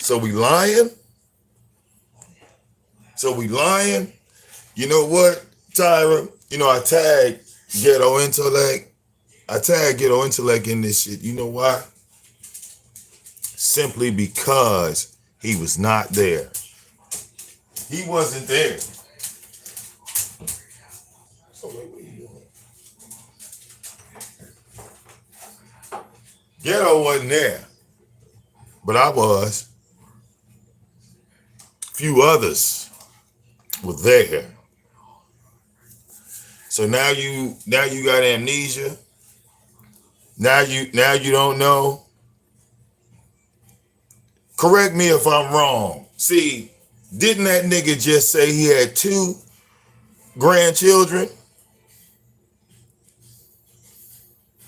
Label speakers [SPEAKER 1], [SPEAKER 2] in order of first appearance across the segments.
[SPEAKER 1] So we lying? So we lying? You know what, Tyra? You know, I tag ghetto intellect. I tag ghetto intellect in this shit. You know why? Simply because he was not there. He wasn't there. So wait, what are you doing? Ghetto wasn't there, but I was. Few others were there. So now you got amnesia. Now you don't know. Correct me if I'm wrong. See, didn't that nigga just say he had 2 grandchildren?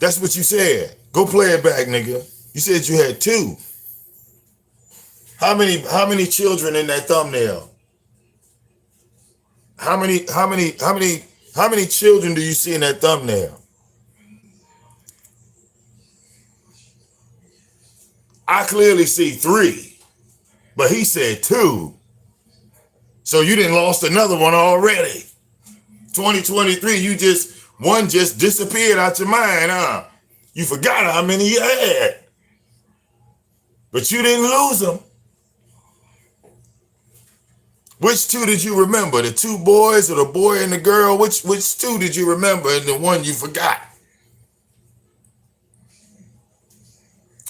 [SPEAKER 1] That's what you said. Go play it back, nigga. You said you had 2. How many children in that thumbnail? How many children do you see in that thumbnail? I clearly see 3, but he said 2. So you done lost another one already. 2023, one just disappeared out your mind, huh? You forgot how many you had. But you didn't lose them. Which 2 did you remember? The 2 boys or the boy and the girl? Which 2 did you remember and the one you forgot?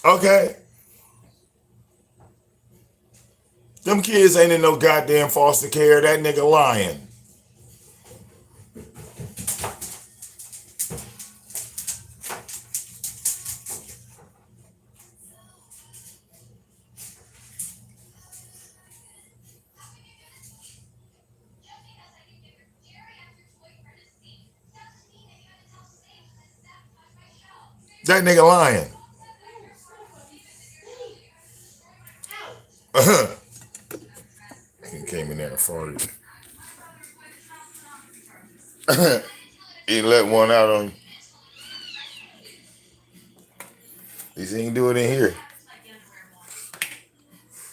[SPEAKER 1] Okay. Them kids ain't in no goddamn foster care. That nigga lying. That nigga lying. He came in there and farted. He let one out on. At least he ain't do it in here.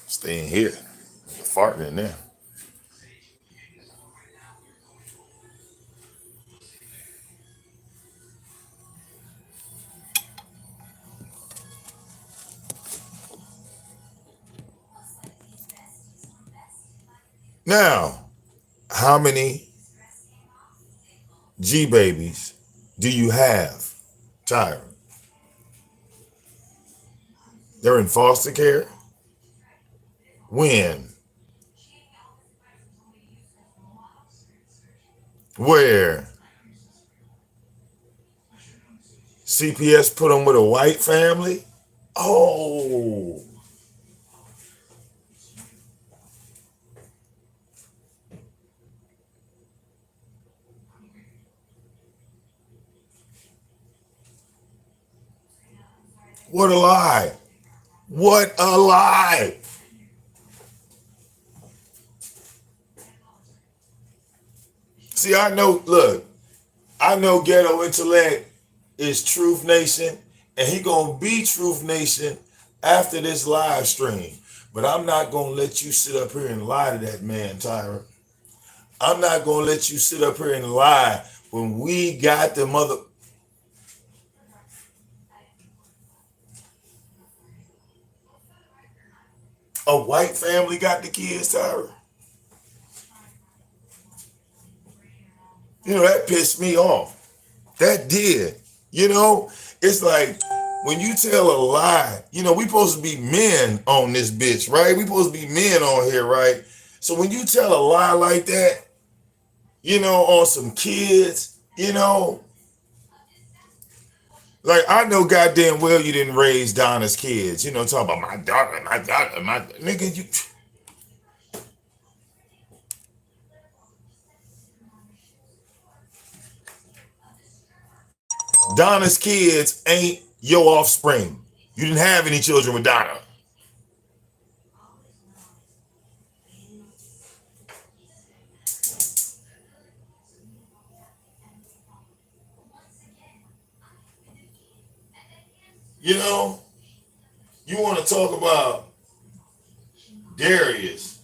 [SPEAKER 1] Stay in here. Farting in there. Now, how many G babies do you have, Tyra? They're in foster care? When? Where? CPS put them with a white family? Oh. What a lie. What a lie. See, I know Ghetto Intellect is Truth Nation, and he gonna be Truth Nation after this live stream. But I'm not gonna let you sit up here and lie to that man, Tyra. I'm not gonna let you sit up here and lie when we got the mother. A white family got the kids, Tyra. You know, that pissed me off. That did. You know, it's like when you tell a lie, you know, we supposed to be men on this bitch, right? We supposed to be men on here, right? So when you tell a lie like that, you know, on some kids, you know, like I know goddamn well you didn't raise Donna's kids. You know, talking about my daughter, my nigga, you. Donna's kids ain't your offspring. You didn't have any children with Donna. You know, you want to talk about Darius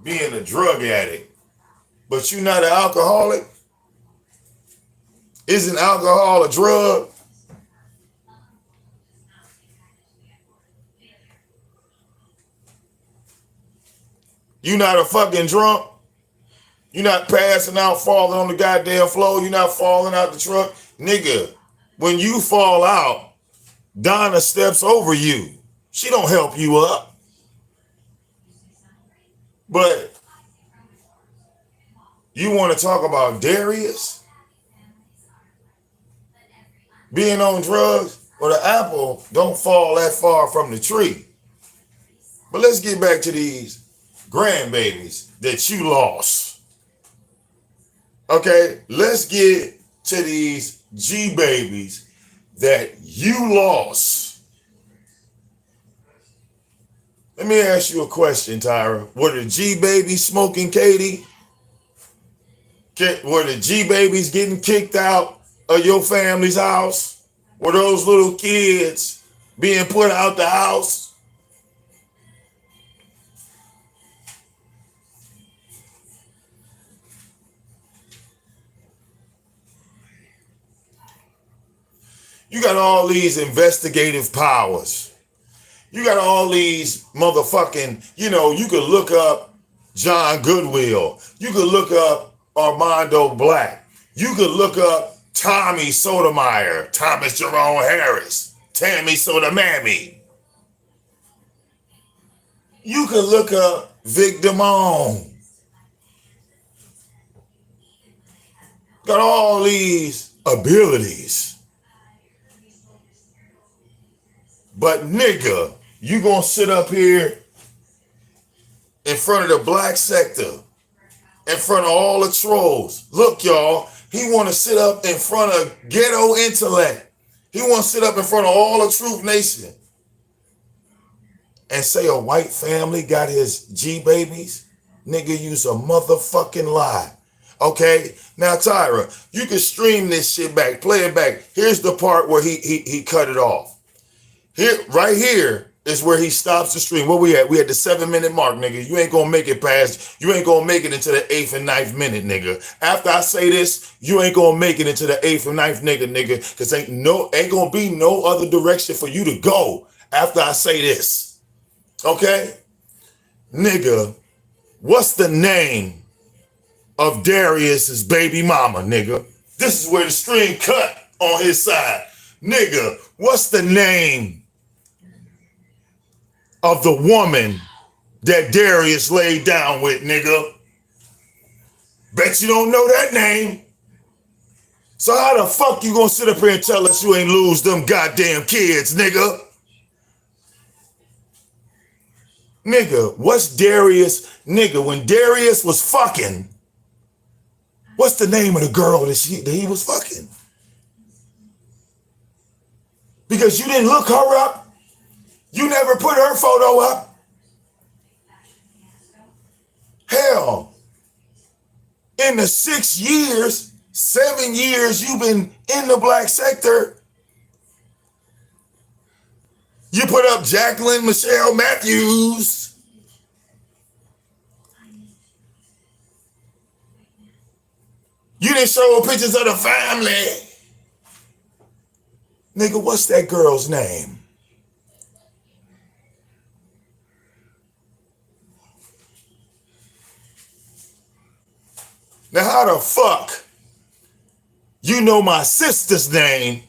[SPEAKER 1] being a drug addict, but you're not an alcoholic? Isn't alcohol a drug? You not a fucking drunk? You not passing out, falling on the goddamn floor? You not falling out the truck? Nigga, when you fall out, Donna steps over you. She don't help you up. But you want to talk about Darius being on drugs? Well, the apple don't fall that far from the tree. But let's get back to these grandbabies that you lost. Okay, let's get to these G babies that you lost. Let me ask you a question, Tyra. Were the G babies smoking Katie? Were the G babies getting kicked out of your family's house? Were those little kids being put out the house? You got all these investigative powers. You got all these motherfucking, you could look up John Goodwill. You could look up Armando Black. You could look up Tommy Sotomayor, Thomas Jerome Harris, Tammy Sotomammy. You could look up VicDamoane. Got all these abilities. But nigga, you gonna sit up here in front of the black sector, in front of all the trolls. Look, y'all, he wanna sit up in front of ghetto intellect. He wanna sit up in front of all the Truth Nation and say a white family got his G babies. Nigga, use a motherfucking lie. Okay, now Tyra, you can stream this shit back, play it back. Here's the part where he cut it off. Here, right here is where he stops the stream. Where we at? We at the 7-minute mark, nigga. You ain't gonna make it you ain't gonna make it into the 8th and 9th minute, nigga. After I say this, you ain't gonna make it into the 8th and 9th nigga, cause ain't gonna be no other direction for you to go after I say this. Okay? Nigga, what's the name of Darius's baby mama, nigga? This is where the stream cut on his side. Nigga, what's the name of the woman that Darius laid down with, nigga? Bet you don't know that name. So how the fuck you gonna sit up here and tell us you ain't lose them goddamn kids, nigga? Nigga, what's Darius? Nigga, when Darius was fucking, what's the name of the girl that he was fucking? Because you didn't look her up. You never put her photo up. Hell, in the 7 years you've been in the black sector, you put up Jacqueline Michelle Matthews. You didn't show pictures of the family. Nigga, what's that girl's name? Now, how the fuck you know my sister's name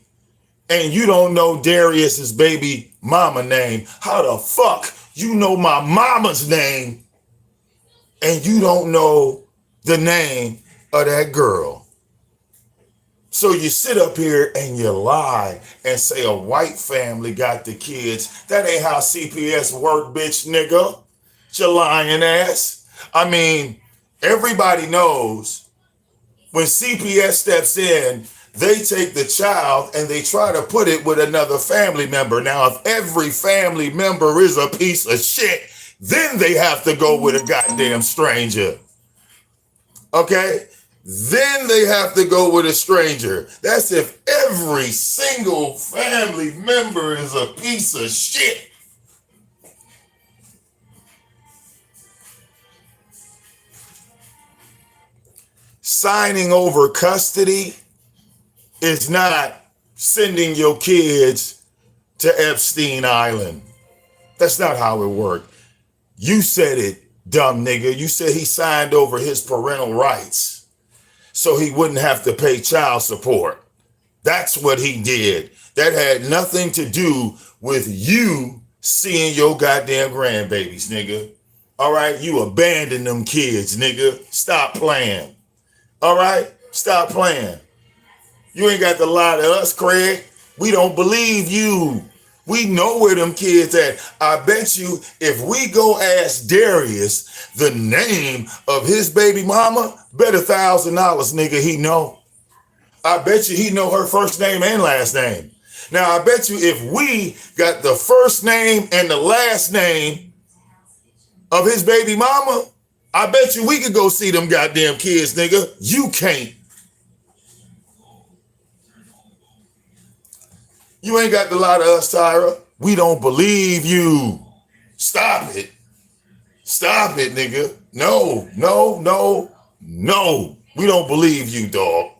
[SPEAKER 1] and you don't know Darius's baby mama name? How the fuck you know my mama's name and you don't know the name of that girl? So you sit up here and you lie and say a white family got the kids. That ain't how CPS work, bitch, nigga. Your lying ass. I mean, everybody knows when CPS steps in, they take the child and they try to put it with another family member. Now, if every family member is a piece of shit, then they have to go with a goddamn stranger. Okay? Then they have to go with a stranger. That's if every single family member is a piece of shit. signing over custody is not sending your kids to Epstein Island. That's not how it worked. You said it, dumb nigga. You said he signed over his parental rights so he wouldn't have to pay child support. That's what he did. That had nothing to do with you seeing your goddamn grandbabies, nigga. All right? You abandoned them kids, nigga. Stop playing. All right? Stop playing. You ain't got to lie to us, Craig. We don't believe you. We know where them kids at. I bet you if we go ask Darius the name of his baby mama, bet $1,000, nigga, he know. I bet you he know her first name and last name. Now, I bet you if we got the first name and the last name of his baby mama, I bet you we could go see them goddamn kids, nigga. You can't. You ain't got to lie to us, Tyra. We don't believe you. Stop it. Stop it, nigga. No, no, no, no. We don't believe you, dog.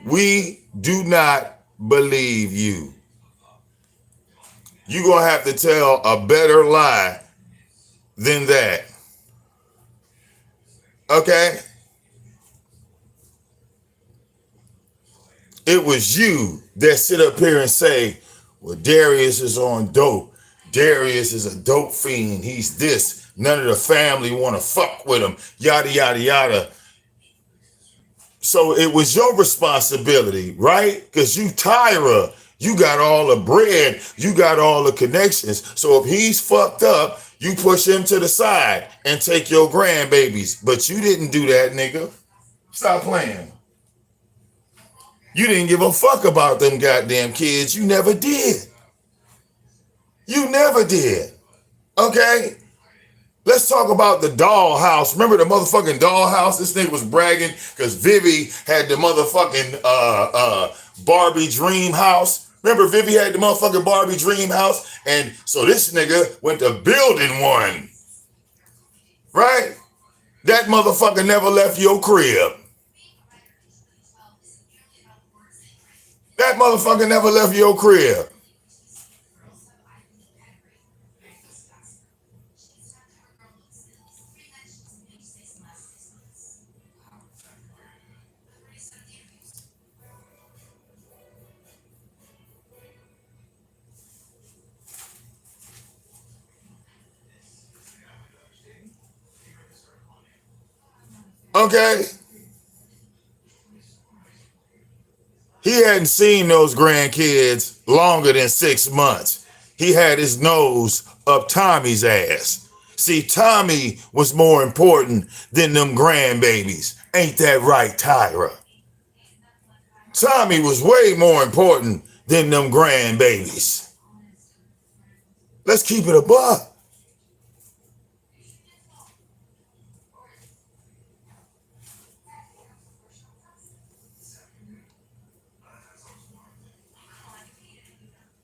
[SPEAKER 1] We do not believe you. You're going to have to tell a better lie than that. Okay? It was you that sit up here and say, well, Darius is on dope. Darius is a dope fiend. He's this. None of the family want to fuck with him. Yada, yada, yada. So it was your responsibility, right? Because you, Tyra, you got all the bread. You got all the connections. So if he's fucked up, you push him to the side and take your grandbabies. But you didn't do that, nigga. Stop playing. You didn't give a fuck about them goddamn kids. You never did. You never did. Okay? Let's talk about the dollhouse. Remember the motherfucking dollhouse? This nigga was bragging because Vivi had the motherfucking Barbie dream house. Remember Vivi had the motherfucking Barbie dream house? And so this nigga went to building one. Right? That motherfucker never left your crib. That motherfucker never left your crib. Okay? He hadn't seen those grandkids longer than 6 months. He had his nose up Tommy's ass. See, Tommy was more important than them grandbabies. Ain't that right, Tyra? Tommy was way more important than them grandbabies. Let's keep it a buck.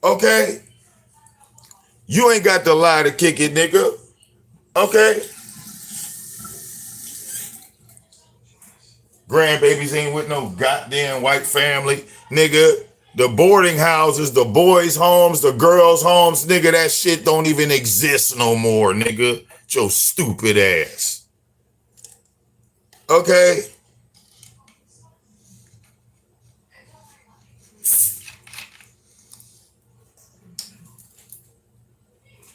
[SPEAKER 1] Okay? You ain't got to lie to kick it, nigga. Okay? Grandbabies ain't with no goddamn white family, nigga. The boarding houses, the boys' homes, the girls' homes, nigga, that shit don't even exist no more, nigga. Your stupid ass. Okay?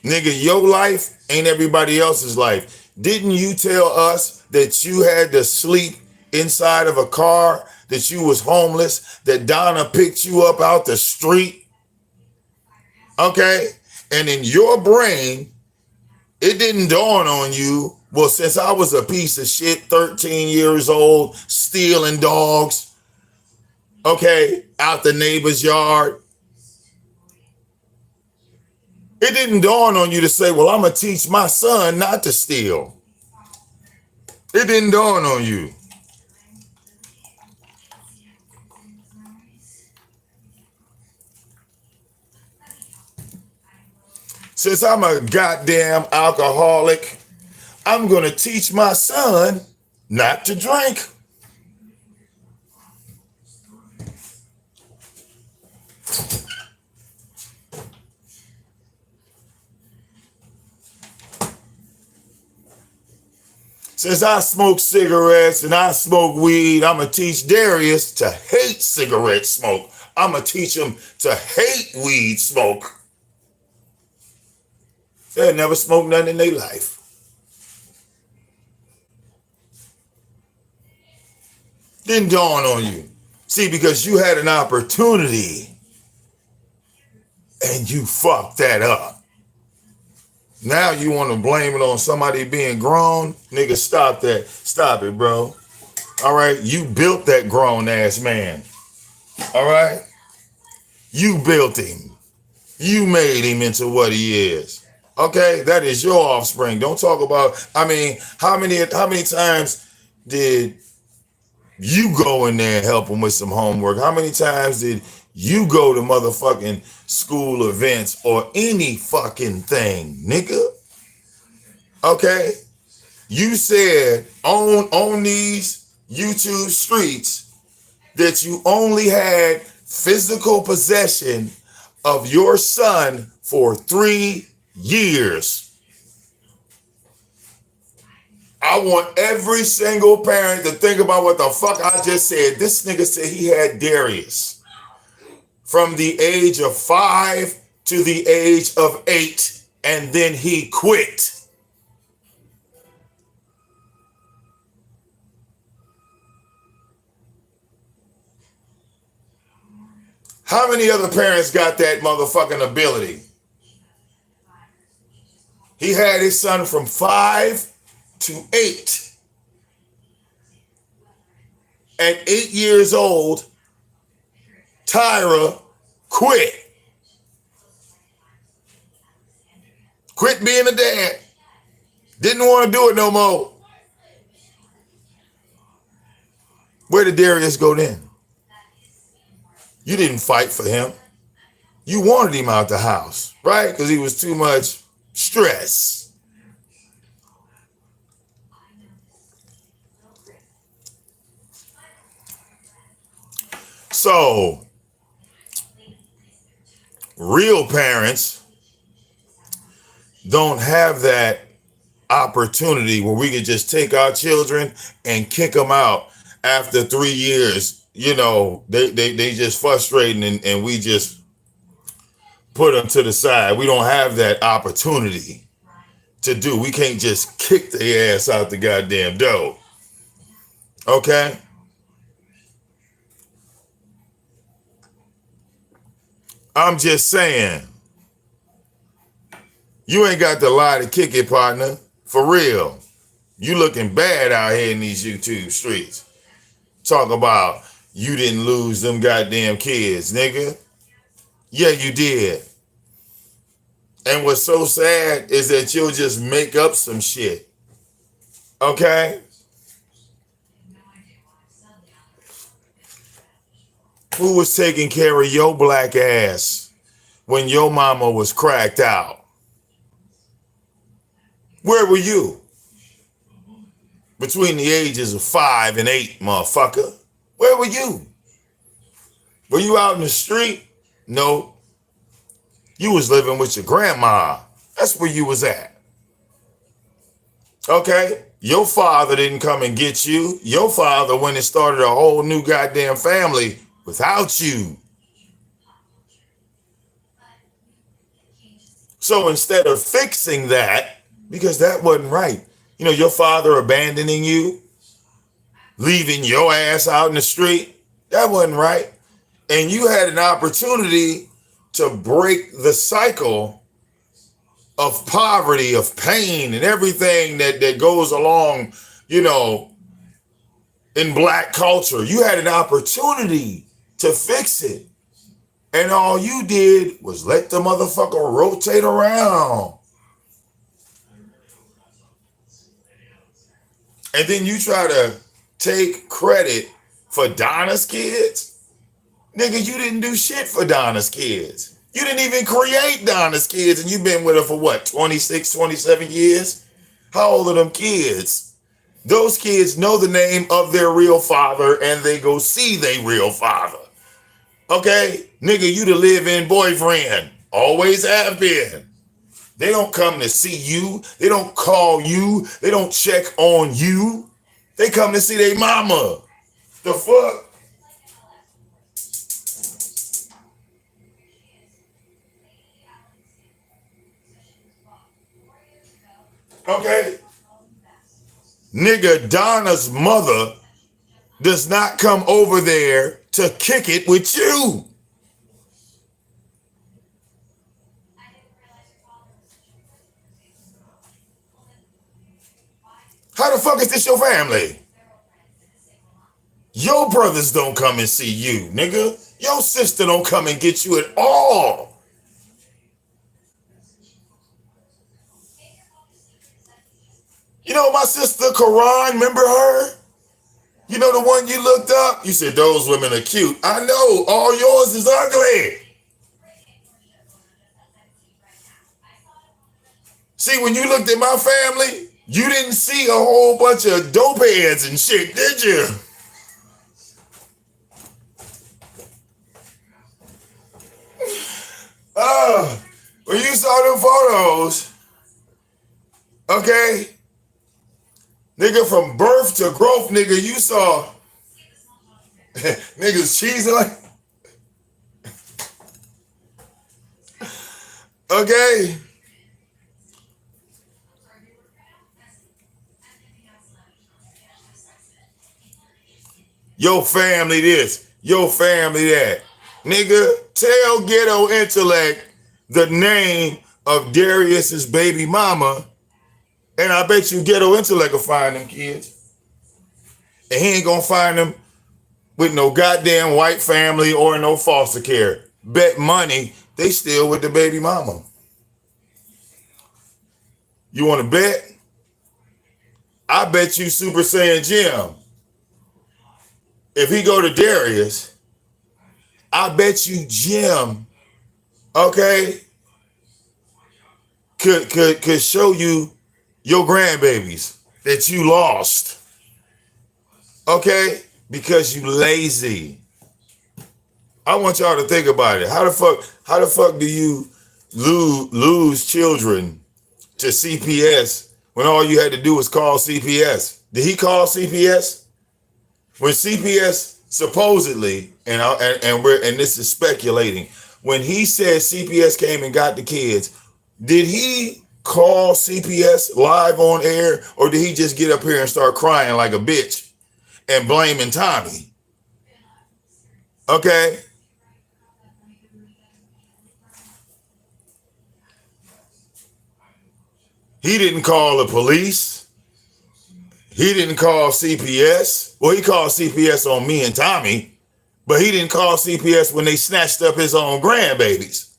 [SPEAKER 1] Nigga, your life ain't everybody else's life. Didn't you tell us that you had to sleep inside of a car, that you was homeless, that Donna picked you up out the street? Okay? And in your brain, it didn't dawn on you, well, since I was a piece of shit, 13 years old, stealing dogs, okay, out the neighbor's yard, it didn't dawn on you to say, well, I'm going to teach my son not to steal. It didn't dawn on you. Since I'm a goddamn alcoholic, I'm going to teach my son not to drink. Since I smoke cigarettes and I smoke weed, I'm going to teach Darius to hate cigarette smoke. I'm going to teach him to hate weed smoke. They'll never smoke nothing in their life. Didn't dawn on you. See, because you had an opportunity and you fucked that up. Now you want to blame it on somebody being grown? Nigga, stop that. Stop it, bro. All right? You built that grown-ass man. All right? You built him. You made him into what he is. Okay? That is your offspring. Don't talk about, I mean, how many times did you go in there and help him with some homework? How many times did you go to motherfucking school events or any fucking thing, nigga? Okay? You said on these YouTube streets that you only had physical possession of your son for 3 years. I want every single parent to think about what the fuck I just said. This nigga said he had Darius from the age of 5 to the age of 8, and then he quit. How many other parents got that motherfucking ability? He had his son from 5 to 8. At 8 years old, Tyra quit. Quit being a dad. Didn't want to do it no more. Where did Darius go then? You didn't fight for him. You wanted him out the house, right? Because he was too much stress. So, real parents don't have that opportunity where we can just take our children and kick them out after 3 years. You know, they just frustrating and we just put them to the side. We don't have that opportunity to do. We can't just kick their ass out the goddamn door. Okay? I'm just saying, you ain't got the lie to kick it, partner. For real. You looking bad out here in these YouTube streets. Talk about you didn't lose them goddamn kids, nigga. Yeah, you did. And what's so sad is that you'll just make up some shit. Okay? Who was taking care of your black ass when your mama was cracked out? Where were you? Between the ages of 5 and 8, motherfucker. Where were you? Were you out in the street? No. You was living with your grandma. That's where you was at. Okay? Your father didn't come and get you. Your father went and started a whole new goddamn family without you. So instead of fixing that, because that wasn't right, you know, your father abandoning you, leaving your ass out in the street, that wasn't right. And you had an opportunity to break the cycle of poverty, of pain, and everything that goes along, you know, in black culture. You had an opportunity to fix it. And all you did was let the motherfucker rotate around. And then you try to take credit for Donna's kids? Nigga, you didn't do shit for Donna's kids. You didn't even create Donna's kids, and you've been with her for what, 26, 27 years? How old are them kids? Those kids know the name of their real father and they go see their real father. Okay? Nigga, you the live-in boyfriend. Always have been. They don't come to see you. They don't call you. They don't check on you. They come to see their mama. The fuck? Okay? Nigga, Donna's mother does not come over there to kick it with you. How the fuck is this your family? Your brothers don't come and see you, nigga. Your sister don't come and get you at all. You know my sister Karan, remember her? You know the one you looked up? You said those women are cute. I know, all yours is ugly. See, when you looked at my family, you didn't see a whole bunch of dope heads and shit, did you? When you saw them photos, okay, nigga, from birth to growth, nigga, you saw niggas cheesing like, okay. Your family this, your family that. Nigga, tell Ghetto Intellect the name of Darius's baby mama, and I bet you Ghetto Intellect will find them kids. And he ain't gonna find them with no goddamn white family or no foster care. Bet money they still with the baby mama. You wanna bet? I bet you Super Saiyan Jim, if he go to Darius, I bet you Jim, okay, could show you your grandbabies that you lost, okay, because you lazy. I want y'all to think about it. How the fuck do you lose children to CPS when all you had to do was call CPS? Did he call CPS? When CPS supposedly, and this is speculating, when he said CPS came and got the kids, did he call CPS live on air, or did he just get up here and start crying like a bitch and blaming Tommy? Okay. He didn't call the police. He didn't call CPS. Well, he called CPS on me and Tommy, but he didn't call CPS when they snatched up his own grandbabies.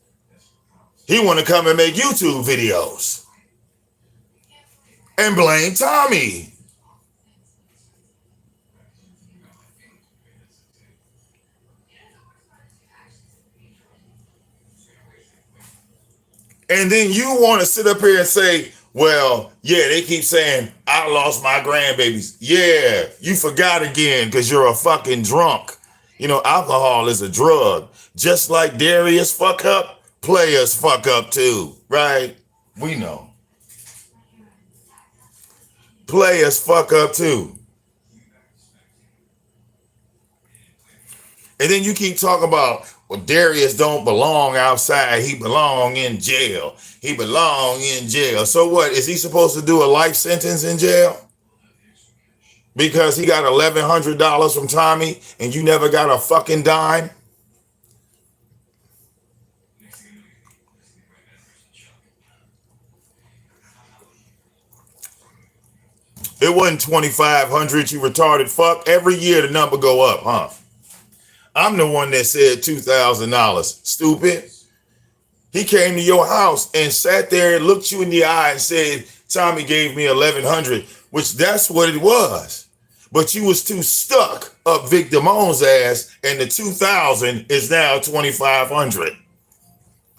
[SPEAKER 1] He want to come and make YouTube videos and blame Tommy. And then you want to sit up here and say, well, yeah, they keep saying, I lost my grandbabies. Yeah, you forgot again because you're a fucking drunk. You know, alcohol is a drug. Just like Darius fuck up, players fuck up too, right? We know. Players fuck up too. And then you keep talking about, well, Darius don't belong outside. He belong in jail. He belong in jail. So what? Is he supposed to do a life sentence in jail? Because he got $1,100 from Tommy and you never got a fucking dime? It wasn't 2,500, you retarded fuck. Every year the number go up, huh? I'm the one that said $2,000. Stupid. He came to your house and sat there and looked you in the eye and said, Tommy gave me 1,100, which that's what it was. But you was too stuck up VicDamoane's ass, and the 2,000 is now 2,500.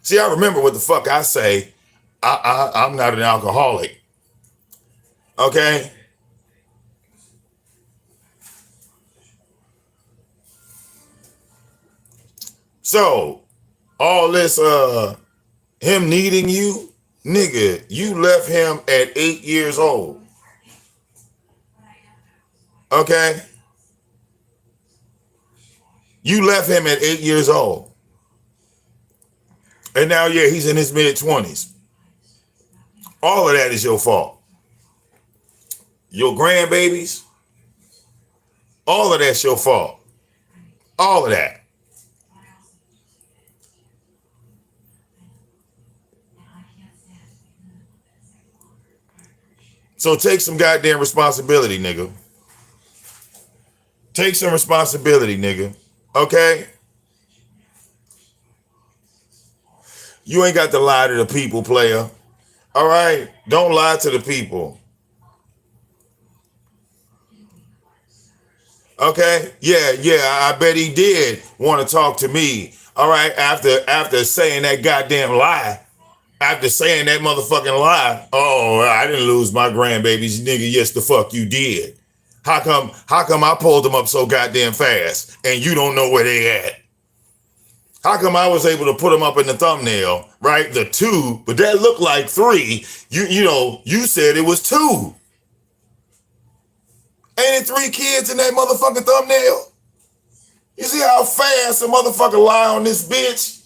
[SPEAKER 1] See, I remember what the fuck I say. I'm not an alcoholic. Okay? So, all this him needing you, nigga, you left him at 8 years old. Okay? You left him at 8 years old. And now, yeah, he's in his mid-20s. All of that is your fault. Your grandbabies, all of that's your fault. All of that. So take some goddamn responsibility, nigga. Take some responsibility, nigga. Okay? You ain't got to lie to the people, player. All right? Don't lie to the people. Okay? Yeah, I bet he did want to talk to me. All right? After saying that goddamn lie. After saying that motherfucking lie. Oh, I didn't lose my grandbabies, nigga. Yes, the fuck you did. How come I pulled them up so goddamn fast and you don't know where they at? How come I was able to put them up in the thumbnail, right? The 2, but that looked like 3. You know, you said it was 2. Ain't it 3 kids in that motherfucking thumbnail? You see how fast a motherfucker lie on this bitch?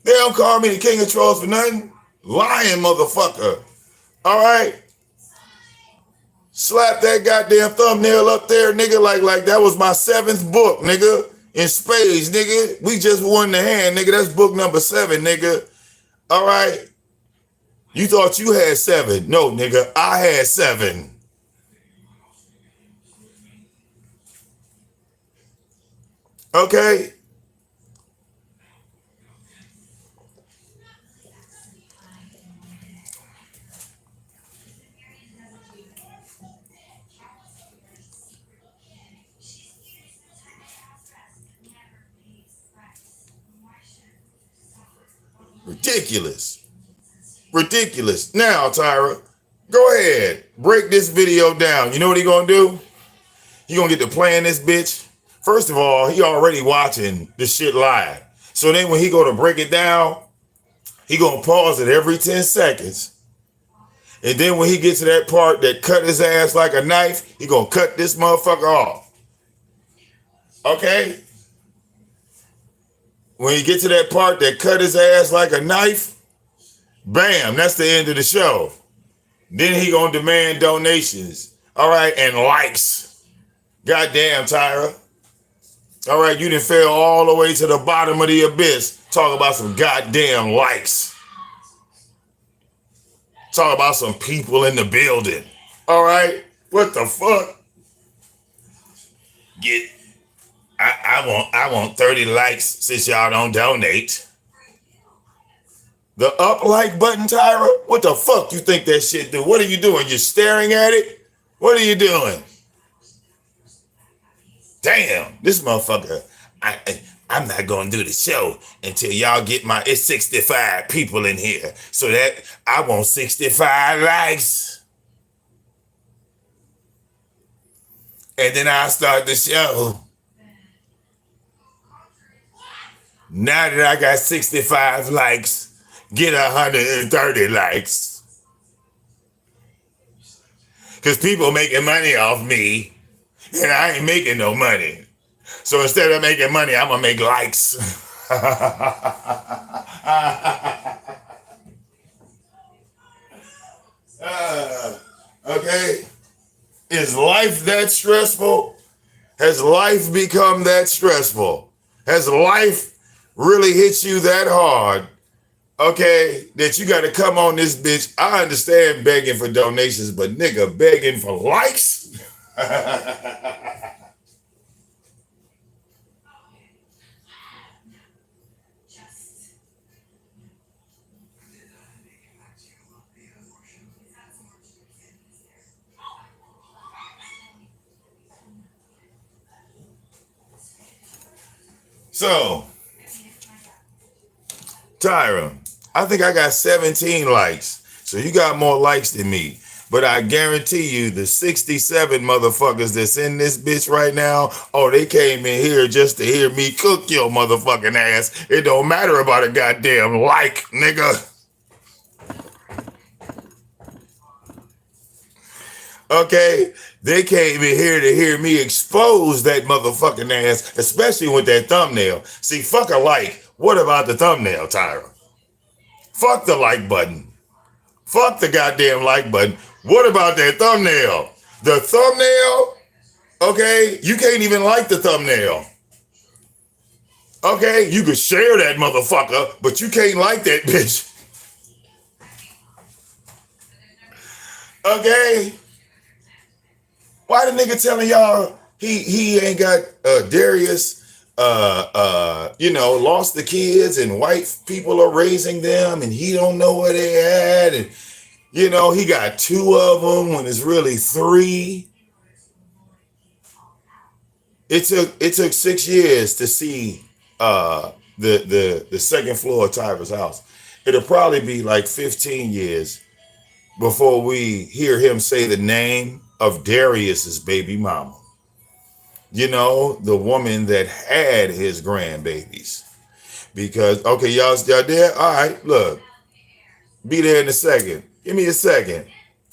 [SPEAKER 1] They don't call me the king of trolls for nothing. Lying motherfucker. All right? Slap that goddamn thumbnail up there, nigga, like that was my 7th book, nigga. In spades, nigga. We just won the hand, nigga. That's book number 7, nigga. All right? You thought you had 7. No, nigga, I had 7. Okay? Ridiculous. Ridiculous. Now, Tyra, go ahead. Break this video down. You know what he gonna do? He gonna get to playing this bitch. First of all, he already watching this shit live. So then when he go to break it down, he gonna pause it every 10 seconds. And then when he gets to that part that cut his ass like a knife, he gonna cut this motherfucker off. Okay? When you get to that part that cut his ass like a knife, bam, that's the end of the show. Then he gonna demand donations. All right, and likes. Goddamn, Tyra. All right, you done fell all the way to the bottom of the abyss. Talk about some goddamn likes. Talk about some people in the building. All right, what the fuck? I want 30 likes since y'all don't donate. The up like button, Tyra? What the fuck you think that shit do? What are you doing? You're staring at it? What are you doing? Damn, this motherfucker. I'm not gonna do the show until y'all get it's 65 people in here. So that I want 65 likes. And then I'll start the show. Now that I got 65 likes, get 130 likes. Because people making money off me, and I ain't making no money. So instead of making money, I'm going to make likes. Okay? Is life that stressful? Has life become that stressful? Has life really hit you that hard, okay, that you got to come on this bitch? I understand begging for donations, but nigga, begging for likes? So, Tyra, I think I got 17 likes. So you got more likes than me. But I guarantee you the 67 motherfuckers that's in this bitch right now, oh, they came in here just to hear me cook your motherfucking ass. It don't matter about a goddamn like, nigga. Okay? They came in here to hear me expose that motherfucking ass, especially with that thumbnail. See, fuck a like. What about the thumbnail, Tyra? Fuck the like button. Fuck the goddamn like button. What about that thumbnail? The thumbnail, okay, you can't even like the thumbnail. Okay, you can share that motherfucker, but you can't like that bitch. Okay? Why the nigga telling y'all he ain't got Darius lost the kids and white people are raising them and he don't know where they at and he got 2 of them when it's really 3. It took 6 years to see the second floor of Tyra's house. It'll probably be like 15 years before we hear him say the name of Darius's baby mama. The woman that had his grandbabies. Because, okay, y'all there? All right, look. Be there in a second. Give me a second.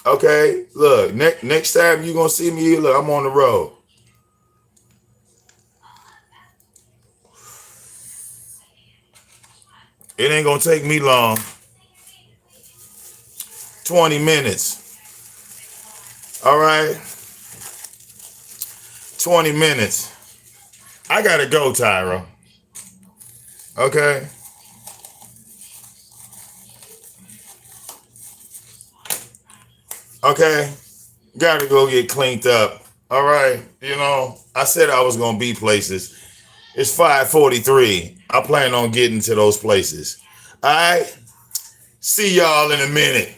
[SPEAKER 1] Okay, look, next time you gonna see me, look, I'm on the road. It ain't gonna take me long. 20 minutes. All right. 20 minutes. I gotta go, Tyra. Okay. Okay. Gotta go get cleaned up. All right. I said I was gonna be places. It's 5:43. I plan on getting to those places. All right. See y'all in a minute.